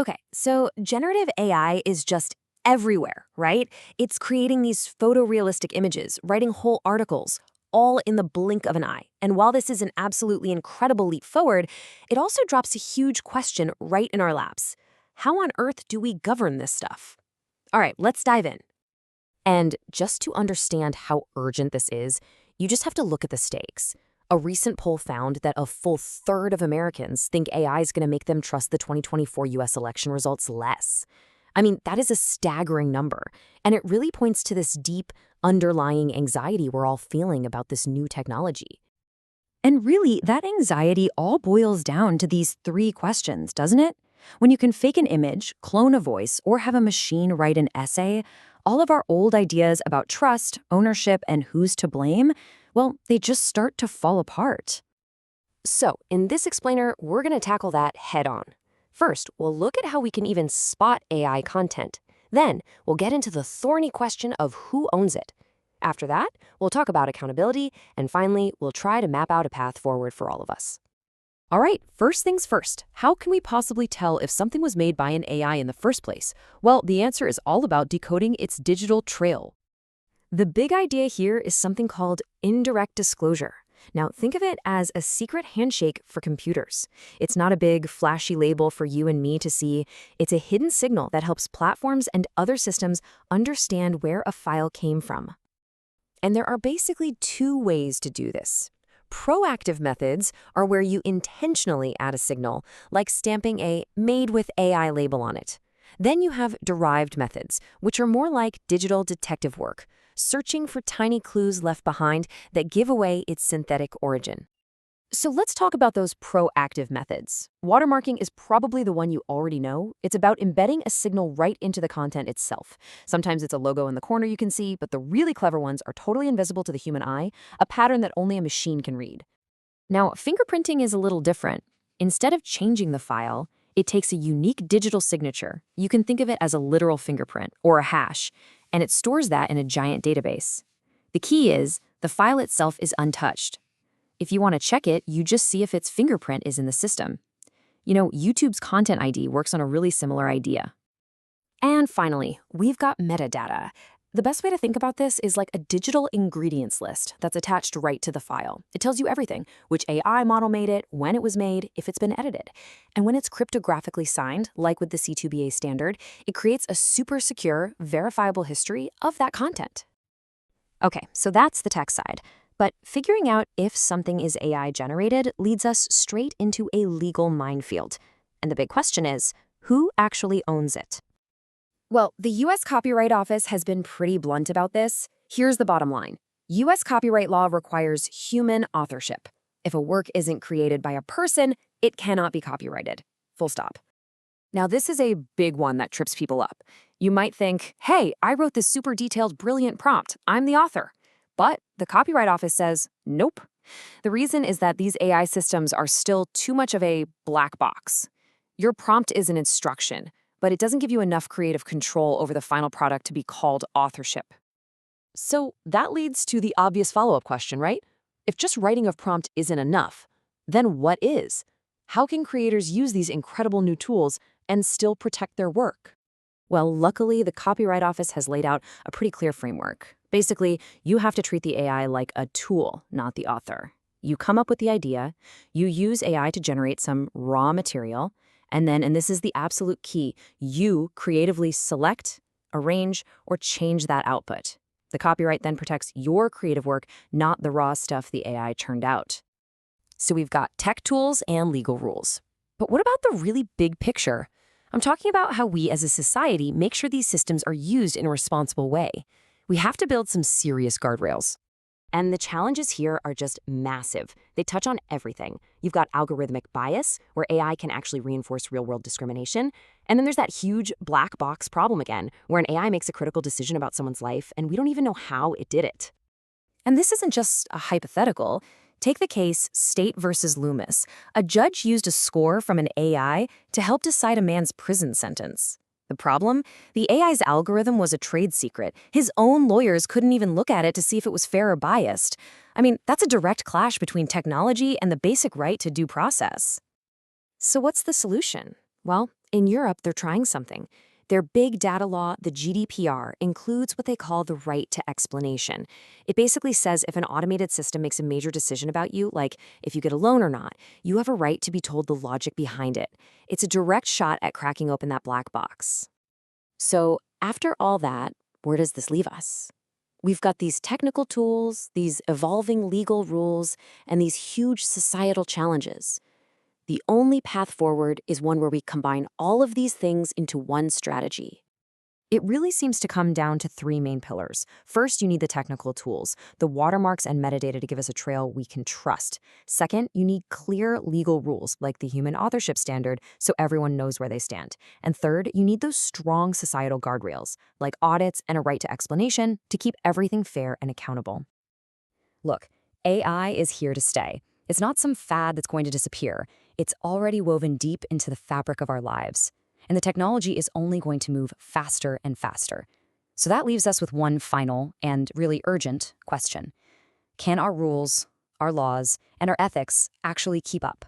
Okay, so generative AI is just everywhere, right? It's creating these photorealistic images, writing whole articles, all in the blink of an eye. And while this is an absolutely incredible leap forward, it also drops a huge question right in our laps. How on earth do we govern this stuff? All right, let's dive in. And just to understand how urgent this is, you just have to look at the stakes. A recent poll found that a full third of Americans think AI is going to make them trust the 2024 US election results less. I mean, that is a staggering number, and it really points to this deep, underlying anxiety we're all feeling about this new technology. And really, that anxiety all boils down to these three questions, doesn't it? When you can fake an image, clone a voice, or have a machine write an essay, all of our old ideas about trust, ownership, and who's to blame, well, they just start to fall apart. So, in this explainer, we're going to tackle that head on. First, we'll look at how we can even spot AI content. Then, we'll get into the thorny question of who owns it. After that, we'll talk about accountability, and finally, we'll try to map out a path forward for all of us. All right, first things first, how can we possibly tell if something was made by an AI in the first place? Well, the answer is all about decoding its digital trail. The big idea here is something called indirect disclosure. Now, think of it as a secret handshake for computers. It's not a big, flashy label for you and me to see. It's a hidden signal that helps platforms and other systems understand where a file came from. And there are basically two ways to do this. Proactive methods are where you intentionally add a signal, like stamping a Made with AI label on it. Then you have derived methods, which are more like digital detective work, searching for tiny clues left behind that give away its synthetic origin. So let's talk about those proactive methods. Watermarking is probably the one you already know. It's about embedding a signal right into the content itself. Sometimes it's a logo in the corner you can see, but the really clever ones are totally invisible to the human eye, a pattern that only a machine can read. Now, fingerprinting is a little different. Instead of changing the file, it takes a unique digital signature. You can think of it as a literal fingerprint or a hash, and it stores that in a giant database. The key is, the file itself is untouched. If you want to check it, you just see if its fingerprint is in the system. You know, YouTube's Content ID works on a really similar idea. And finally, we've got metadata. The best way to think about this is like a digital ingredients list that's attached right to the file. It tells you everything, which AI model made it, when it was made, if it's been edited. And when it's cryptographically signed, like with the C2BA standard, it creates a super secure, verifiable history of that content. Okay, so that's the tech side. But figuring out if something is AI generated leads us straight into a legal minefield. And the big question is, who actually owns it? Well, the US Copyright Office has been pretty blunt about this. Here's the bottom line. US copyright law requires human authorship. If a work isn't created by a person, it cannot be copyrighted. Full stop. Now, this is a big one that trips people up. You might think, hey, I wrote this super detailed, brilliant prompt. I'm the author. But the Copyright Office says, nope. The reason is that these AI systems are still too much of a black box. Your prompt is an instruction, but it doesn't give you enough creative control over the final product to be called authorship. So that leads to the obvious follow-up question, right? If just writing a prompt isn't enough, then what is? How can creators use these incredible new tools and still protect their work? Well, luckily, the Copyright Office has laid out a pretty clear framework. Basically, you have to treat the AI like a tool, not the author. You come up with the idea, you use AI to generate some raw material, and then, and this is the absolute key, you creatively select, arrange, or change that output. The copyright then protects your creative work, not the raw stuff the AI churned out. So we've got tech tools and legal rules. But what about the really big picture? I'm talking about how we as a society make sure these systems are used in a responsible way. We have to build some serious guardrails. And the challenges here are just massive. They touch on everything. You've got algorithmic bias, where AI can actually reinforce real-world discrimination. And then there's that huge black box problem again, where an AI makes a critical decision about someone's life, and we don't even know how it did it. And this isn't just a hypothetical. Take the case State versus Loomis. A judge used a score from an AI to help decide a man's prison sentence. The problem? The AI's algorithm was a trade secret. His own lawyers couldn't even look at it to see if it was fair or biased. I mean, that's a direct clash between technology and the basic right to due process. So what's the solution? Well, In Europe, they're trying something. Their big data law, the GDPR, includes what they call the right to explanation. It basically says if an automated system makes a major decision about you, like if you get a loan or not, you have a right to be told the logic behind it. It's a direct shot at cracking open that black box. So, after all that, where does this leave us? We've got these technical tools, these evolving legal rules, and these huge societal challenges. The only path forward is one where we combine all of these things into one strategy. It really seems to come down to three main pillars. First, you need the technical tools, the watermarks and metadata to give us a trail we can trust. Second, you need clear legal rules, like the human authorship standard, so everyone knows where they stand. And third, you need those strong societal guardrails, like audits and a right to explanation, to keep everything fair and accountable. Look, AI is here to stay. It's not some fad that's going to disappear. It's already woven deep into the fabric of our lives. And the technology is only going to move faster and faster. So that leaves us with one final and really urgent question. Can our rules, our laws, and our ethics actually keep up?